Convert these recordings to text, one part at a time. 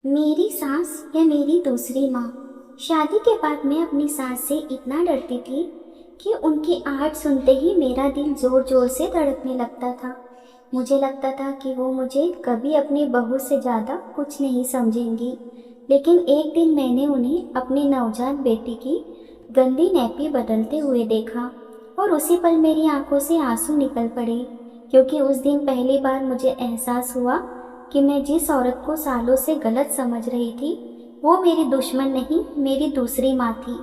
मेरी सास या मेरी दूसरी माँ। शादी के बाद मैं अपनी सास से इतना डरती थी कि उनकी आहट सुनते ही मेरा दिल जोर जोर से धड़कने लगता था। मुझे लगता था कि वो मुझे कभी अपनी बहू से ज़्यादा कुछ नहीं समझेंगी। लेकिन एक दिन मैंने उन्हें अपनी नवजात बेटी की गंदी नैपी बदलते हुए देखा और उसी पल मेरी आंखों से आंसू निकल पड़े, क्योंकि उस दिन पहली बार मुझे एहसास हुआ कि मैं जिस औरत को सालों से गलत समझ रही थी वो मेरी दुश्मन नहीं, मेरी दूसरी माँ थी।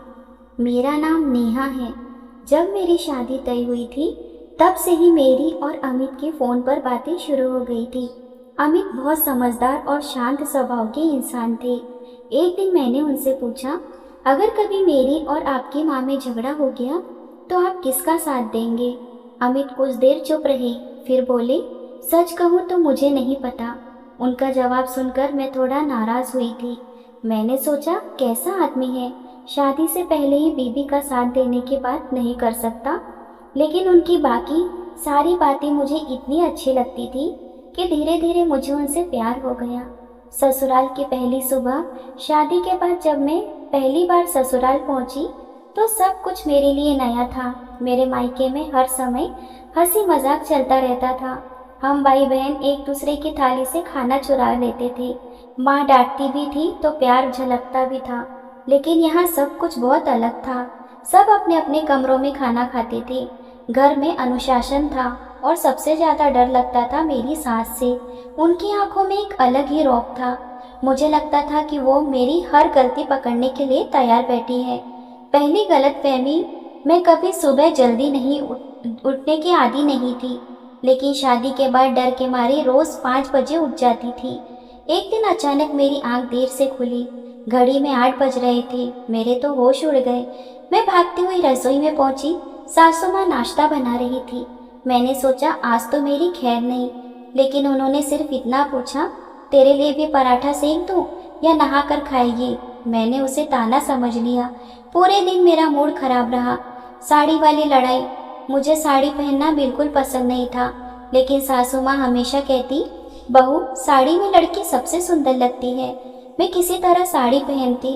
मेरा नाम नेहा है। जब मेरी शादी तय हुई थी तब से ही मेरी और अमित की फ़ोन पर बातें शुरू हो गई थी। अमित बहुत समझदार और शांत स्वभाव के इंसान थे। एक दिन मैंने उनसे पूछा, अगर कभी मेरी और आपकी माँ में झगड़ा हो गया तो आप किसका साथ देंगे? अमित कुछ देर चुप रहे, फिर बोले, सच कहूँ तो मुझे नहीं पता। उनका जवाब सुनकर मैं थोड़ा नाराज हुई थी। मैंने सोचा, कैसा आदमी है, शादी से पहले ही बीबी का साथ देने की बात नहीं कर सकता। लेकिन उनकी बाकी सारी बातें मुझे इतनी अच्छी लगती थी कि धीरे धीरे मुझे उनसे प्यार हो गया। ससुराल की पहली सुबह, शादी के बाद जब मैं पहली बार ससुराल पहुंची तो सब कुछ मेरे लिए नया था। मेरे मायके में हर समय हंसी मजाक चलता रहता था। हम भाई बहन एक दूसरे की थाली से खाना चुरा लेते थे। माँ डांटती भी थी तो प्यार झलकता भी था। लेकिन यहाँ सब कुछ बहुत अलग था। सब अपने अपने कमरों में खाना खाते थे। घर में अनुशासन था और सबसे ज़्यादा डर लगता था मेरी सास से। उनकी आंखों में एक अलग ही रौब था। मुझे लगता था कि वो मेरी हर गलती पकड़ने के लिए तैयार बैठी है। पहली गलतफहमी, मैं कभी सुबह जल्दी नहीं उठने की आदी नहीं थी, लेकिन शादी के बाद डर के मारे रोज़ 5 बजे उठ जाती थी। एक दिन अचानक मेरी आंख देर से खुली। घड़ी में 8 बज रहे थे। मेरे तो होश उड़ गए। मैं भागती हुई रसोई में पहुंची। सासू माँ नाश्ता बना रही थी। मैंने सोचा आज तो मेरी खैर नहीं, लेकिन उन्होंने सिर्फ इतना पूछा, तेरे लिए भी पराठा सेक दूं या नहा कर खाएगी? मैंने उसे ताना समझ लिया। पूरे दिन मेरा मूड खराब रहा। साड़ी वाली लड़ाई, मुझे साड़ी पहनना बिल्कुल पसंद नहीं था, लेकिन सासू माँ हमेशा कहती, बहू साड़ी में लड़की सबसे सुंदर लगती है। मैं किसी तरह साड़ी पहनती।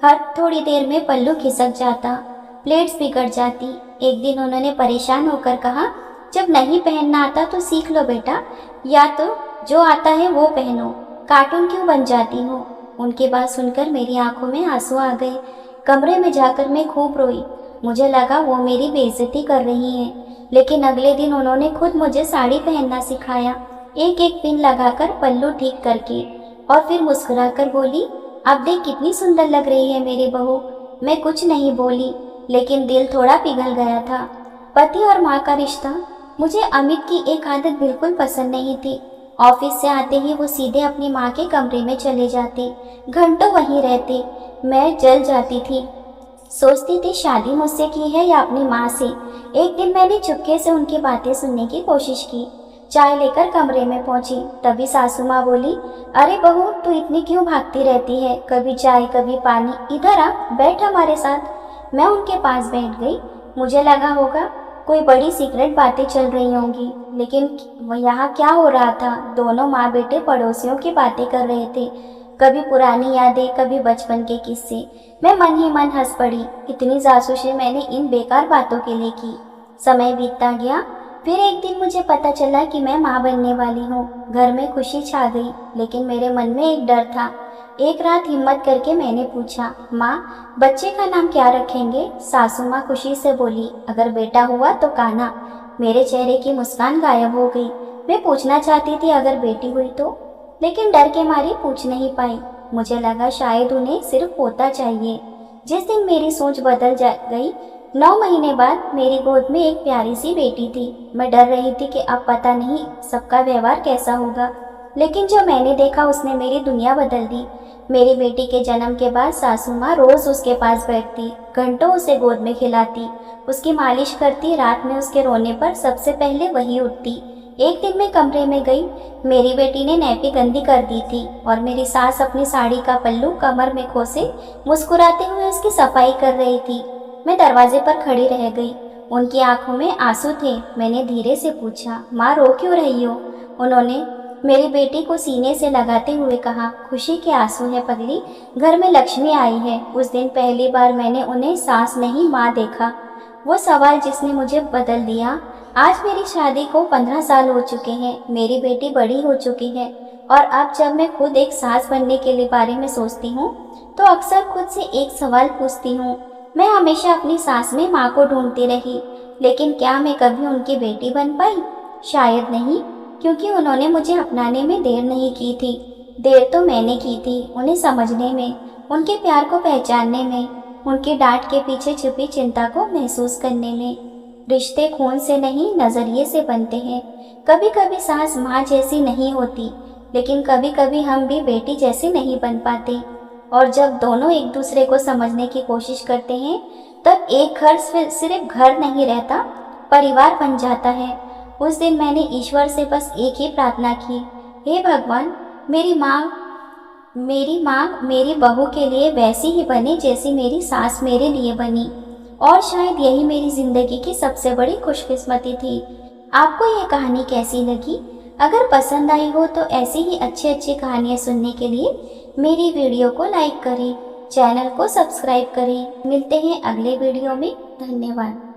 हर थोड़ी देर में पल्लू खिसक जाता, प्लेट्स बिगड़ जाती। एक दिन उन्होंने परेशान होकर कहा, जब नहीं पहनना आता तो सीख लो बेटा, या तो जो आता है वो पहनो, कार्टून क्यों बन जाती हो? उनकी बात सुनकर मेरी आंखों में आंसू आ गए। कमरे में जाकर मैं खूब रोई। मुझे लगा वो मेरी बेइज्जती कर रही हैं। लेकिन अगले दिन उन्होंने खुद मुझे साड़ी पहनना सिखाया, एक एक पिन लगाकर, पल्लू ठीक करके, और फिर मुस्कुराकर बोली, अब देख कितनी सुंदर लग रही है मेरी बहू। मैं कुछ नहीं बोली, लेकिन दिल थोड़ा पिघल गया था। पति और माँ का रिश्ता। मुझे अमित की एक आदत बिल्कुल पसंद नहीं थी। ऑफिस से आते ही वो सीधे अपनी माँ के कमरे में चले जाते, घंटों वहीं रहते। मैं जल जाती थी, सोचती थी शादी मुझसे की है या अपनी माँ से। एक दिन मैंने चुपके से उनकी बातें सुनने की कोशिश की। चाय लेकर कमरे में पहुंची, तभी सासू माँ बोली, अरे बहू तू इतनी क्यों भागती रहती है, कभी चाय कभी पानी, इधर आ बैठ हमारे साथ। मैं उनके पास बैठ गई। मुझे लगा होगा कोई बड़ी सीक्रेट बातें चल रही होंगी, लेकिन यहाँ क्या हो रहा था? दोनों माँ बेटे पड़ोसियों की बातें कर रहे थे, कभी पुरानी यादें, कभी बचपन के किस्से। मैं मन ही मन हंस पड़ी। इतनी जासूसी मैंने इन बेकार बातों के लिए की। समय बीतता गया। फिर एक दिन मुझे पता चला कि मैं माँ बनने वाली हूँ। घर में खुशी छा गई, लेकिन मेरे मन में एक डर था। एक रात हिम्मत करके मैंने पूछा, माँ बच्चे का नाम क्या रखेंगे? सासू माँ खुशी से बोली, अगर बेटा हुआ तो कान्हा। मेरे चेहरे की मुस्कान गायब हो गई। मैं पूछना चाहती थी अगर बेटी हुई तो, लेकिन डर के मारे पूछ नहीं पाई। मुझे लगा शायद उन्हें सिर्फ पोता चाहिए। जिस दिन मेरी सोच बदल जा गई, 9 महीने बाद मेरी गोद में एक प्यारी सी बेटी थी। मैं डर रही थी कि अब पता नहीं सबका व्यवहार कैसा होगा, लेकिन जो मैंने देखा उसने मेरी दुनिया बदल दी। मेरी बेटी के जन्म के बाद सासू माँ रोज उसके पास बैठती, घंटों उसे गोद में खिलाती, उसकी मालिश करती। रात में उसके रोने पर सबसे पहले वही उठती। एक दिन मैं कमरे में गई। मेरी बेटी ने नैपी गंदी कर दी थी और मेरी सास अपनी साड़ी का पल्लू कमर में खोसे मुस्कुराते हुए उसकी सफाई कर रही थी। मैं दरवाजे पर खड़ी रह गई। उनकी आंखों में आंसू थे। मैंने धीरे से पूछा, माँ रो क्यों रही हो? उन्होंने मेरी बेटी को सीने से लगाते हुए कहा, खुशी के आंसू है पगली, घर में लक्ष्मी आई है। उस दिन पहली बार मैंने उन्हें सास नहीं माँ देखा। वो सवाल जिसने मुझे बदल दिया। आज मेरी शादी को 15 साल हो चुके हैं, मेरी बेटी बड़ी हो चुकी है और अब जब मैं खुद एक सास बनने के लिए बारे में सोचती हूँ तो अक्सर खुद से एक सवाल पूछती हूँ। मैं हमेशा अपनी सास में माँ को ढूंढती रही, लेकिन क्या मैं कभी उनकी बेटी बन पाई? शायद नहीं, क्योंकि उन्होंने मुझे अपनाने में देर नहीं की थी। देर तो मैंने की थी उन्हें समझने में, उनके प्यार को पहचानने में, उनकी डांट के पीछे छुपी चिंता को महसूस करने में। रिश्ते खून से नहीं नजरिए से बनते हैं। कभी कभी सास माँ जैसी नहीं होती, लेकिन कभी कभी हम भी बेटी जैसे नहीं बन पाते। और जब दोनों एक दूसरे को समझने की कोशिश करते हैं तब एक घर सिर्फ घर नहीं रहता, परिवार बन जाता है। उस दिन मैंने ईश्वर से बस एक ही प्रार्थना की, हे भगवान, मेरी माँ मेरी बहू के लिए वैसी ही बने जैसी मेरी सास मेरे लिए बनी। और शायद यही मेरी जिंदगी की सबसे बड़ी खुशकिस्मती थी। आपको ये कहानी कैसी लगी? अगर पसंद आई हो तो ऐसी ही अच्छी कहानियाँ सुनने के लिए मेरी वीडियो को लाइक करें, चैनल को सब्सक्राइब करें। मिलते हैं अगले वीडियो में। धन्यवाद।